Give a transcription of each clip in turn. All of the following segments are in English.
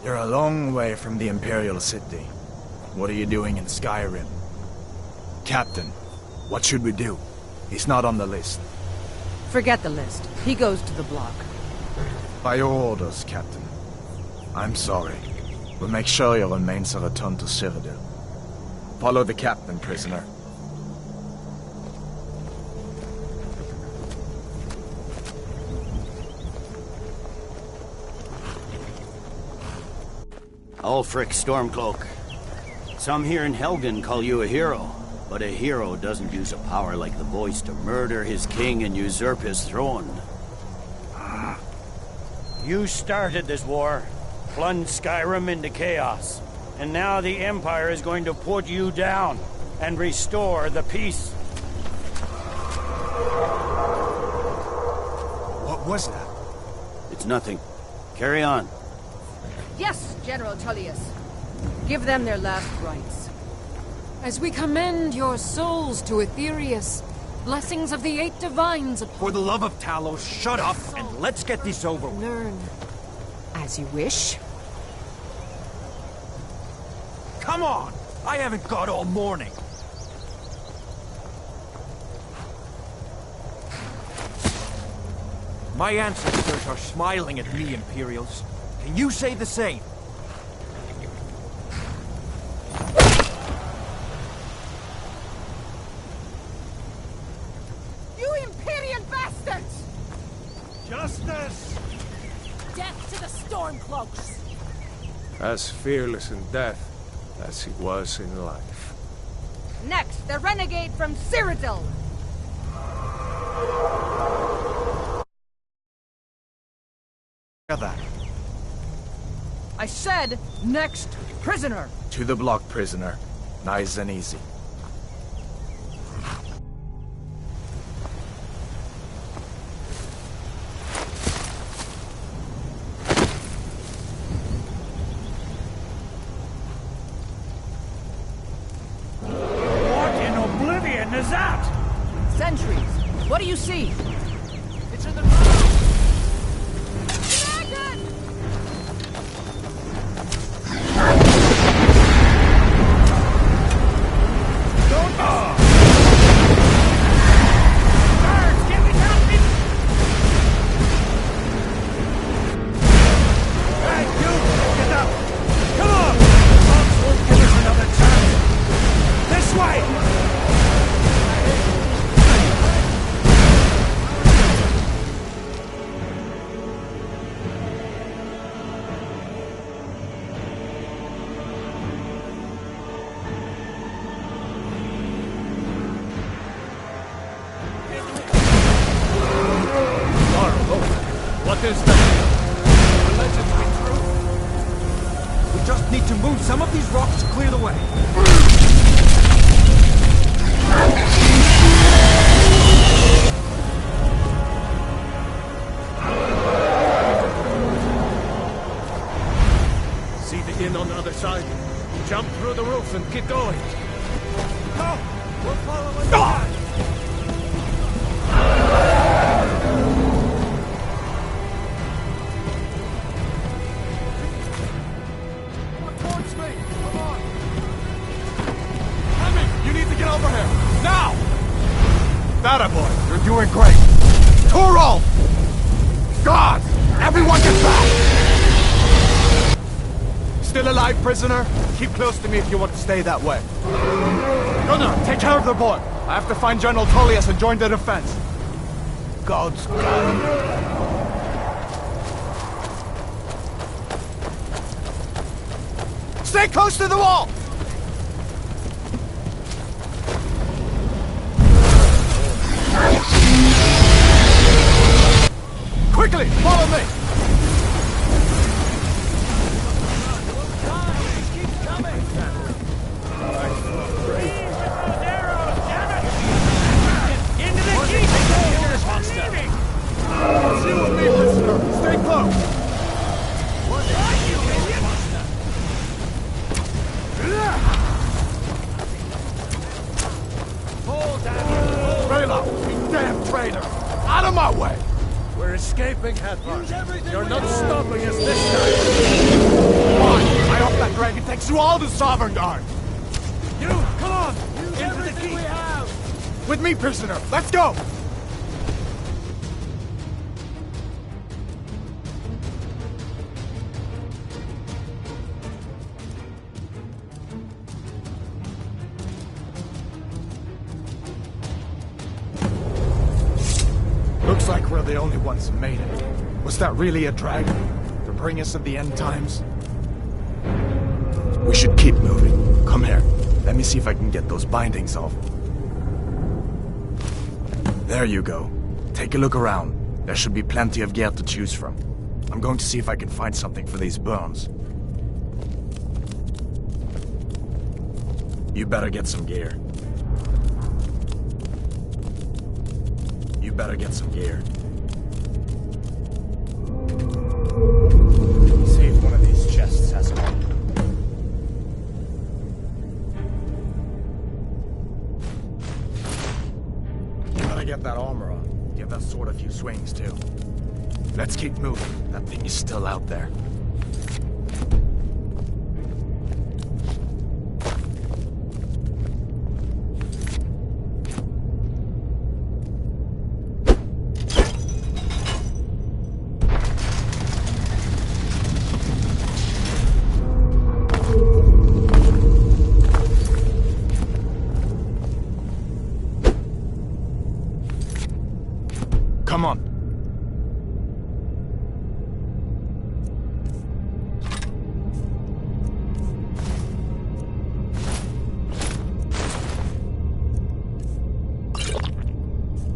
You're a long way from the Imperial City. What are you doing in Skyrim? Captain, what should we do? He's not on the list. Forget the list. He goes to the block. By your orders, Captain. I'm sorry. We'll make sure your remains are returned to Cyrodiil. Follow the captain, prisoner. Ulfric Stormcloak. Some here in Helgen call you a hero, but a hero doesn't use a power like the voice to murder his king and usurp his throne. You started this war, plunged Skyrim into chaos, and now the Empire is going to put you down and restore the peace. What was that? It's nothing. Carry on. Yes, General Tullius. Give them their last rites. As we commend your souls to Aetherius, blessings of the eight divines upon... For the love of Talos, shut up and let's get this over with. Learn. As you wish. Come on! I haven't got all morning. My ancestors are smiling at me, Imperials. Can you say the same? You Imperial bastards! Justice! Death to the Stormcloaks! As fearless in death as he was in life. Next, the renegade from Cyrodiil! That. I said, next prisoner! To the block, prisoner. Nice and easy. What in oblivion is that? Sentries, what do you see? It's in the ground! What is that? The legends be true? We just need to move some of these rocks to clear the way. See the inn on the other side? Jump through the roof and keep going. No! We're following the guy! That boy, you're doing great. Turo! God! Everyone get back! Still alive, prisoner? Keep close to me if you want to stay that way. Gunnar, take care of the boy. I have to find General Tullius and join the defense. God's gun. Stay close to the wall! Quickly, follow me! Stay with me, prisoner. Stay close. Hold down. Rayla, you damn traitor! Out of my way! We're escaping, Headhunter. You're not stopping us this time. Fine. I hope that dragon takes you all to Sovereign Guard. You, come on! Into the key! With me, prisoner. Let's go. Looks like we're the only ones who made it. Was that really a dragon? To bring us at the end times? We should keep moving. Come here. Let me see if I can get those bindings off. There you go. Take a look around. There should be plenty of gear to choose from. I'm going to see if I can find something for these burns. You better get some gear. You better get some gear. See if one of these chests has a one. You better get that armor on. Give that sword a few swings too. Let's keep moving. That thing is still out there. Come on.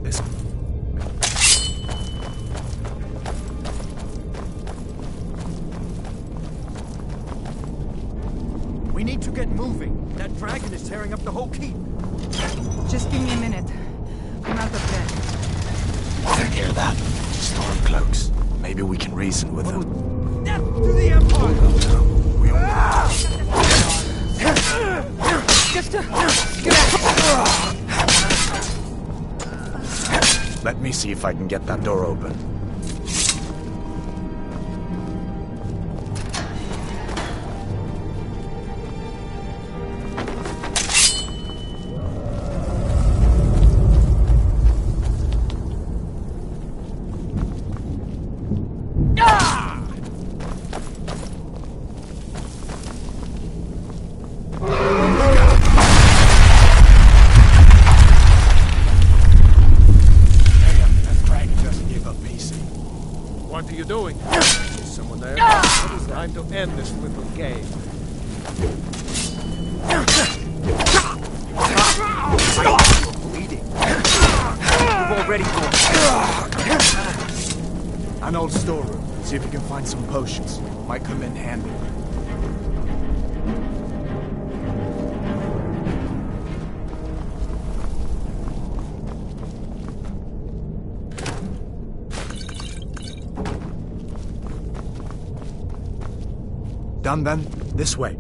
This. We need to get moving. That dragon is tearing up the whole keep. Just give me a minute. I'm out of bed. I hear that. Storm cloaks. Maybe we can reason with them. Death to the Empire! We Just get out. Let me see if I can get that door open. What are you doing? Is someone there? It's time to end this little game. Bleeding. You've already gone. An old storeroom. See if we can find some potions. Might come in handy. Done then? This way.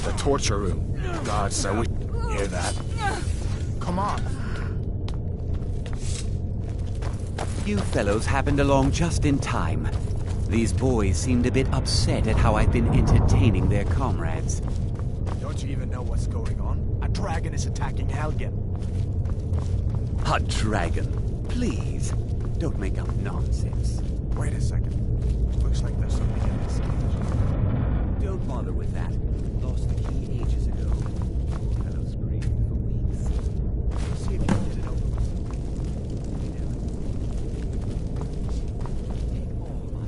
The torture room. God, so we hear that. Come on. You fellows happened along just in time. These boys seemed a bit upset at how I've been entertaining their comrades. Don't you even know what's going on? A dragon is attacking Helgen. A dragon. Please, don't make up nonsense. Wait a second. Looks like there's something in this cage. Don't bother with that. Lost the key ages ago. Fellow screamed for weeks. See if you can get it open. Take all my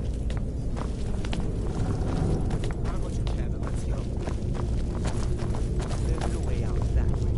Grab what you can and let's go. There's no way out that way.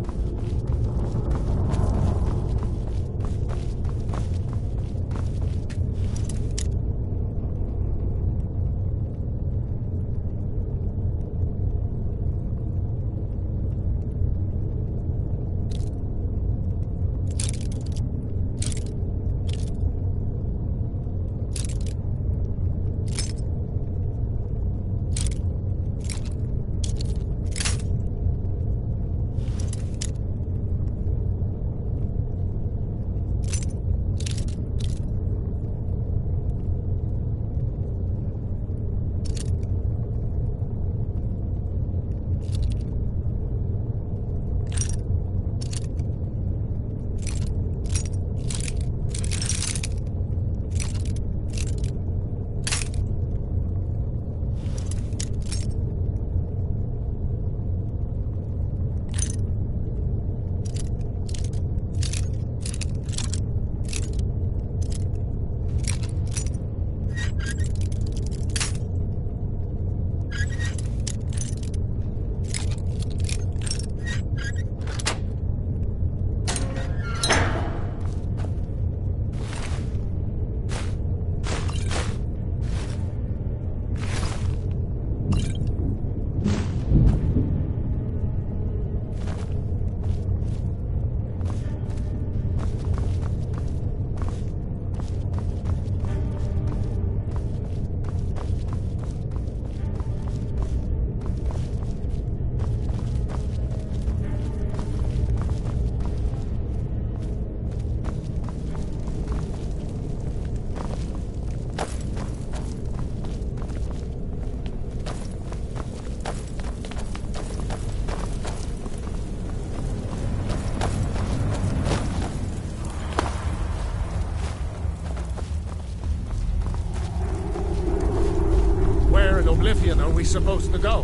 we supposed to go?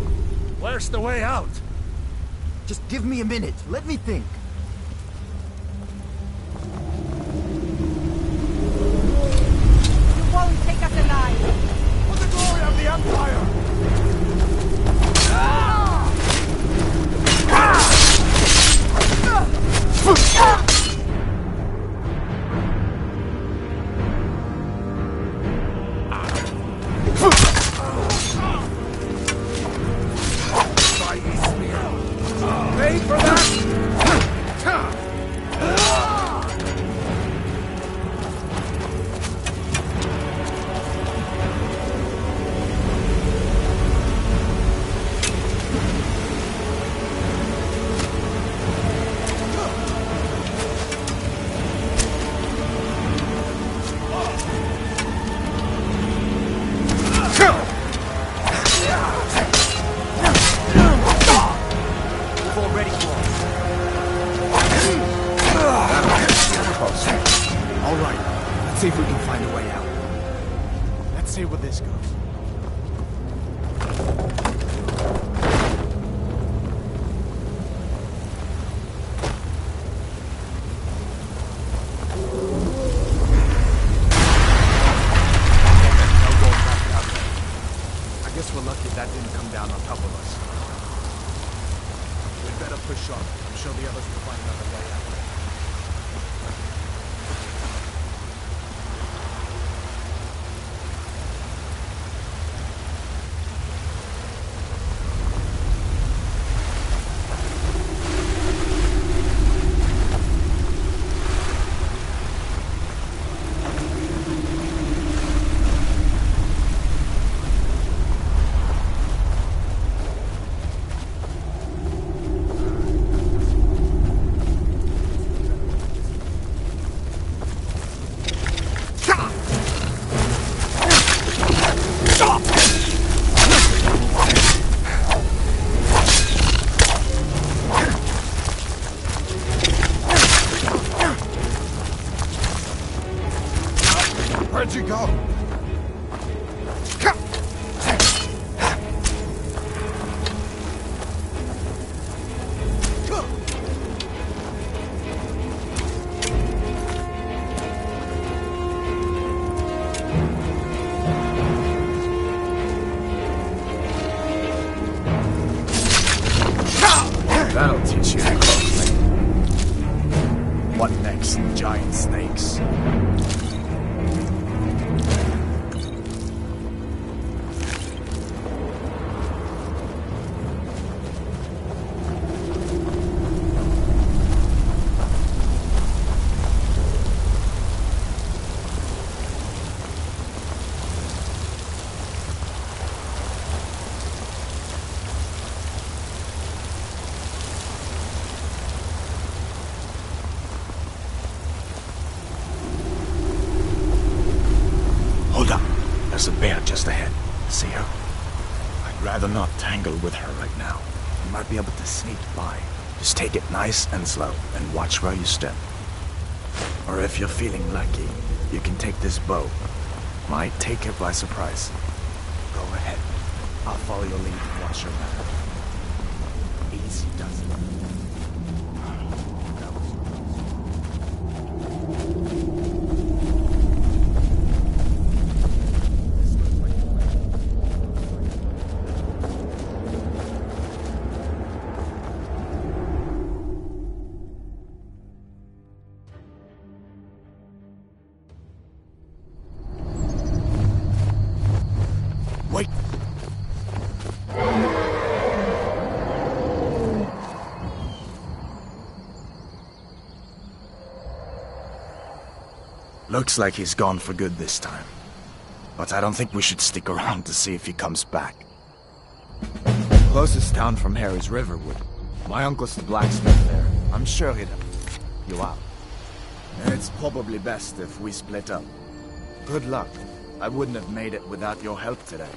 Where's the way out? Just give me a minute. Let me think. You won't take us alive! For the glory of the Empire! Pay for that! We've already lost. All right, let's see if we can find a way out. Let's see where this goes. No going back out there. I guess we're lucky that didn't come down on top of us. We'd better push on. I'm sure the others will find another way out. Where'd you go? That'll teach you to close. What next, giant snakes? Hold up. There's a bear just ahead. See her? I'd rather not tangle with her right now. You might be able to sneak by. Just take it nice and slow, and watch where you step. Or if you're feeling lucky, you can take this bow. Might take her by surprise. Go ahead. I'll follow your lead and watch your back. Easy does it. Wait! Looks like he's gone for good this time. But I don't think we should stick around to see if he comes back. Closest town from here is Riverwood. My uncle's the blacksmith there. I'm sure he'd help you out. It's probably best if we split up. Good luck. I wouldn't have made it without your help today.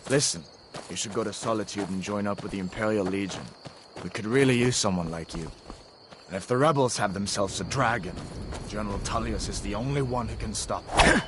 Listen, you should go to Solitude and join up with the Imperial Legion. We could really use someone like you. And if the rebels have themselves a dragon, General Tullius is the only one who can stop them.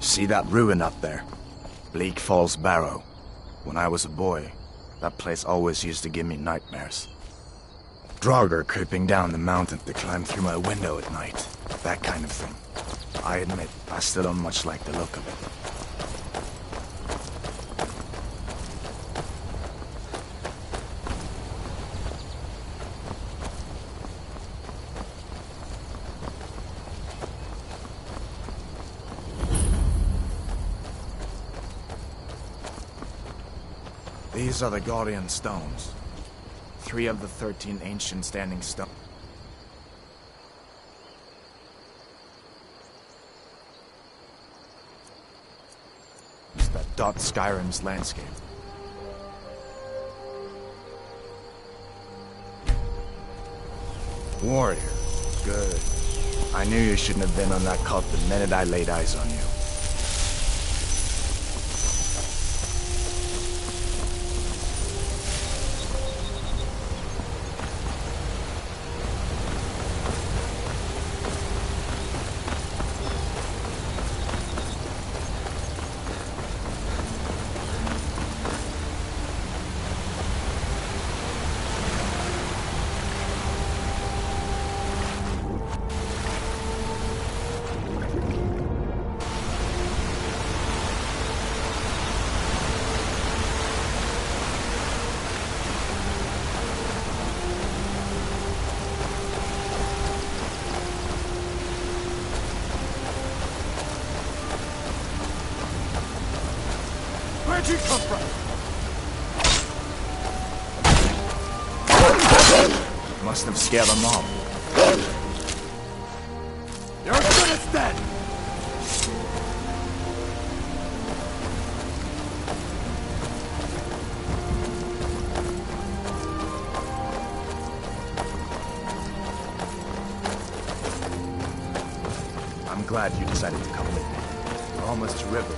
See that ruin up there? Bleak Falls Barrow. When I was a boy, that place always used to give me nightmares. Draugr creeping down the mountain to climb through my window at night. That kind of thing. I admit, I still don't much like the look of it. These are the Guardian Stones. 3 of the 13 ancient standing stones. That dot Skyrim's landscape. Warrior. Good. I knew you shouldn't have been on that cult the minute I laid eyes on you. Where'd you come from? Must have scared them off. You're as good as dead! I'm glad you decided to come with me. We're almost to River.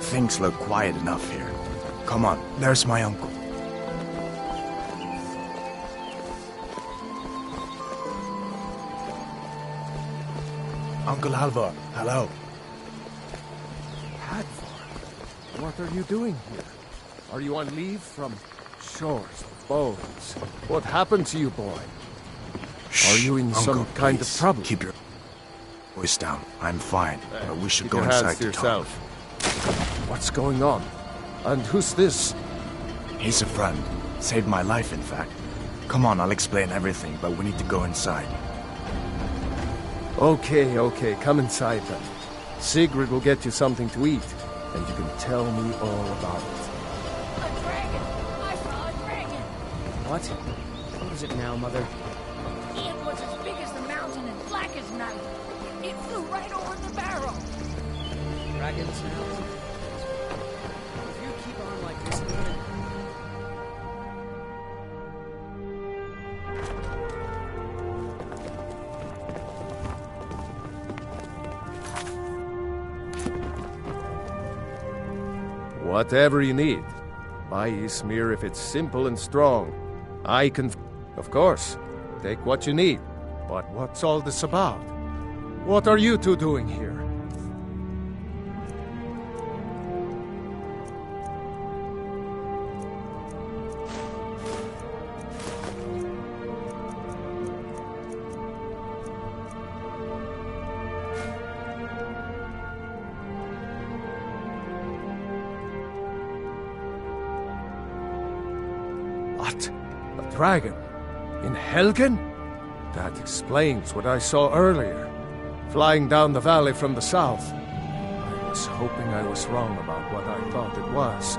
Things look quiet enough here. Come on, there's my uncle. Uncle Alvar, hello. Hadvar, what are you doing here? Are you on leave from shores, bones? What happened to you, boy? Are you in Uncle, some kind of please, trouble? keep your voice down. I'm fine, but we should Keep go your inside hands to to talk. yourself. What's going on? And who's this? He's a friend. Saved my life, in fact. Come on, I'll explain everything, but we need to go inside. Okay, come inside then. Sigrid will get you something to eat, and you can tell me all about it. A dragon! I saw a dragon! What? What is it now, Mother? It was as big as the mountain and black as night. It flew right over the barrel. Dragons now? If you keep on like this, Whatever you need. Buy Ismir if it's simple and strong. I can... Of course, take what you need. But what's all this about? What are you two doing here? What? A dragon? In Helgen? That explains what I saw earlier. Flying down the valley from the south. I was hoping I was wrong about what I thought it was.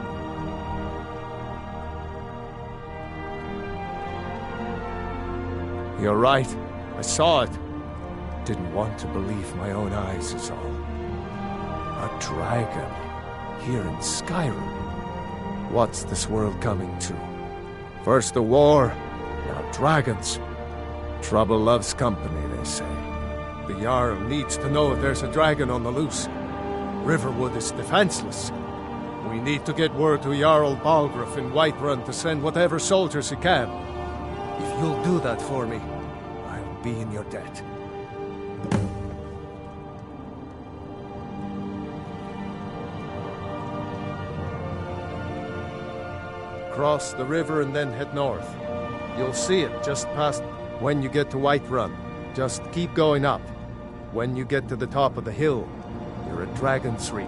You're right. I saw it. Didn't want to believe my own eyes is all. A dragon. Here in Skyrim. What's this world coming to? First the war, now dragons. Trouble loves company, they say. The Jarl needs to know if there's a dragon on the loose. Riverwood is defenseless. We need to get word to Jarl Balgruuf in Whiterun to send whatever soldiers he can. If you'll do that for me, I'll be in your debt. Cross the river and then head north. You'll see it just past... When you get to Whiterun, just keep going up. When you get to the top of the hill, you're at Dragon's Reach,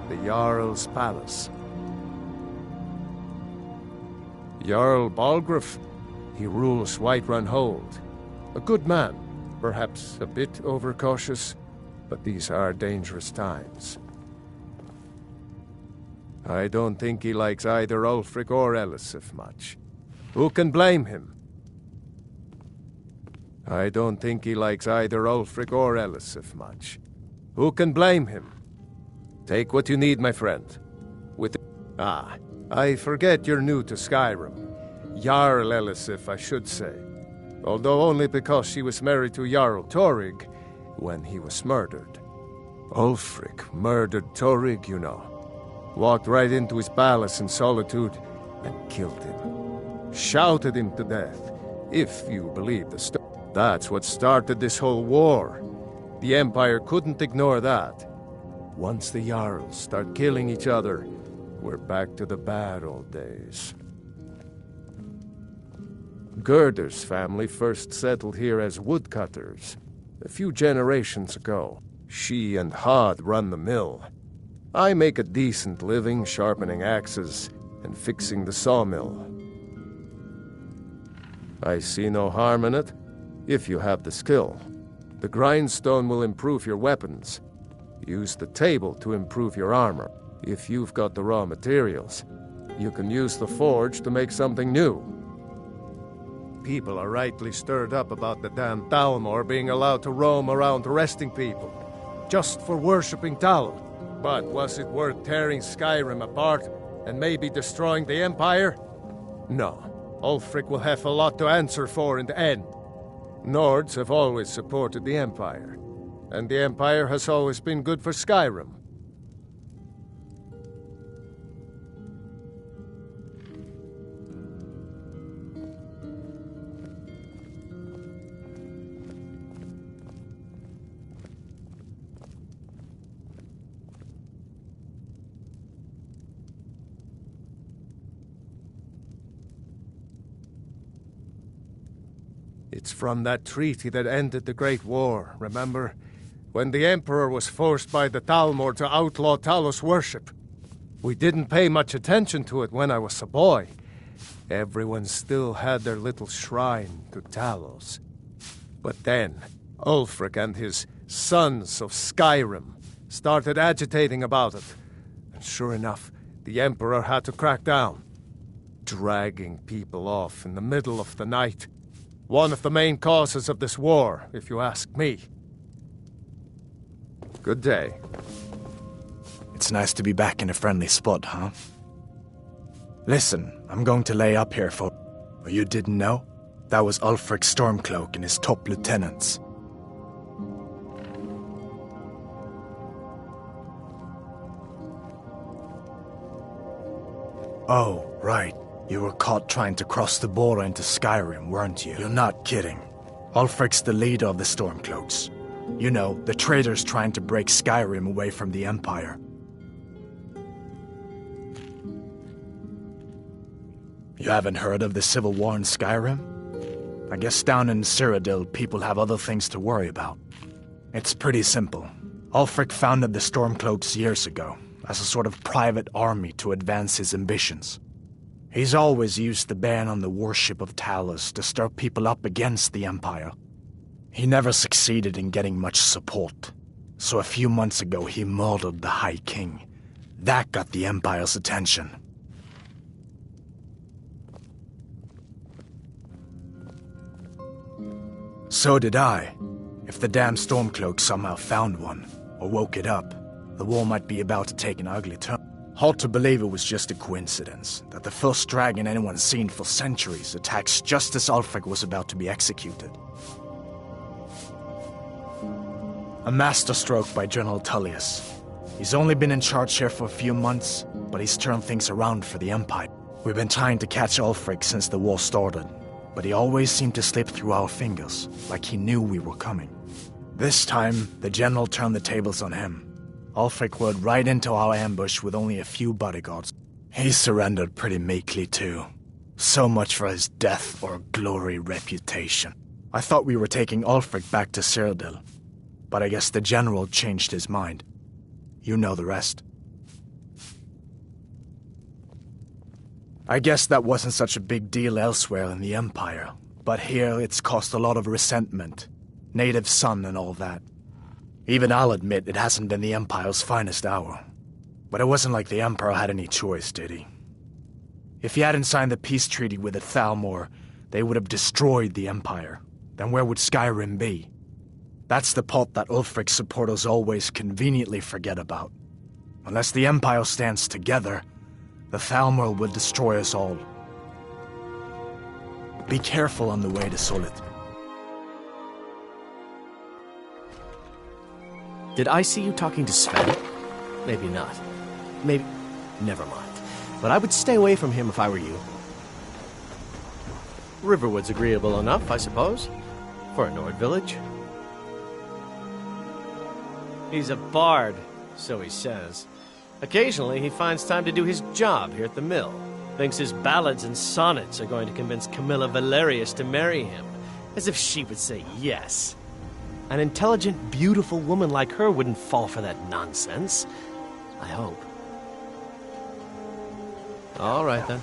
the Jarl's palace. Jarl Balgruuf, he rules Whiterun Hold. A good man, perhaps a bit overcautious, but these are dangerous times. I don't think he likes either Ulfric or Elisif much. Who can blame him? I don't think he likes either Ulfric or Elisif much. Who can blame him? Take what you need, my friend. I forget you're new to Skyrim. Jarl Elisif, I should say. Although only because she was married to Jarl Torrig when he was murdered. Ulfric murdered Torrig, you know. Walked right into his palace in Solitude and killed him. Shouted him to death, if you believe the story. That's what started this whole war. The Empire couldn't ignore that. Once the Jarls start killing each other, we're back to the bad old days. Gerder's family first settled here as woodcutters, a few generations ago. She and Hod run the mill. I make a decent living sharpening axes and fixing the sawmill. I see no harm in it, if you have the skill. The grindstone will improve your weapons. Use the table to improve your armor. If you've got the raw materials, you can use the forge to make something new. People are rightly stirred up about the damn Thalmor being allowed to roam around arresting people, just for worshipping Tal. But was it worth tearing Skyrim apart and maybe destroying the Empire? No. Ulfric will have a lot to answer for in the end. Nords have always supported the Empire, and the Empire has always been good for Skyrim. It's from that treaty that ended the Great War, remember? When the Emperor was forced by the Thalmor to outlaw Talos worship. We didn't pay much attention to it when I was a boy. Everyone still had their little shrine to Talos. But then, Ulfric and his sons of Skyrim started agitating about it. And sure enough, the Emperor had to crack down. Dragging people off in the middle of the night. One of the main causes of this war, if you ask me. Good day. It's nice to be back in a friendly spot, huh? Listen, I'm going to lay up here for... Oh, you didn't know? That was Ulfric Stormcloak and his top lieutenants. Oh, right. You were caught trying to cross the border into Skyrim, weren't you? You're not kidding. Ulfric's the leader of the Stormcloaks. You know, the traitors trying to break Skyrim away from the Empire. You haven't heard of the Civil War in Skyrim? I guess down in Cyrodiil, people have other things to worry about. It's pretty simple. Ulfric founded the Stormcloaks years ago, as a sort of private army to advance his ambitions. He's always used the ban on the worship of Talos to stir people up against the Empire. He never succeeded in getting much support, so a few months ago he murdered the High King. That got the Empire's attention. So did I. If the damn Stormcloak somehow found one, or woke it up, the war might be about to take an ugly turn. Hard to believe it was just a coincidence, that the first dragon anyone's seen for centuries attacks just as Ulfric was about to be executed. A masterstroke by General Tullius. He's only been in charge here for a few months, but he's turned things around for the Empire. We've been trying to catch Ulfric since the war started, but he always seemed to slip through our fingers, like he knew we were coming. This time, the general turned the tables on him. Ulfric rode right into our ambush with only a few bodyguards. He surrendered pretty meekly too. So much for his death or glory reputation. I thought we were taking Ulfric back to Cyrodiil, but I guess the general changed his mind. You know the rest. I guess that wasn't such a big deal elsewhere in the Empire, but here it's caused a lot of resentment. Native son and all that. Even I'll admit it hasn't been the Empire's finest hour. But it wasn't like the Emperor had any choice, did he? If he hadn't signed the peace treaty with the Thalmor, they would have destroyed the Empire. Then where would Skyrim be? That's the part that Ulfric's supporters always conveniently forget about. Unless the Empire stands together, the Thalmor will destroy us all. Be careful on the way to Solid. Did I see you talking to Sven? Maybe not. Maybe... Never mind. But I would stay away from him if I were you. Riverwood's agreeable enough, I suppose, for a Nord village. He's a bard, so he says. Occasionally, he finds time to do his job here at the mill. Thinks his ballads and sonnets are going to convince Camilla Valerius to marry him. As if she would say yes. An intelligent, beautiful woman like her wouldn't fall for that nonsense. I hope. All right, then.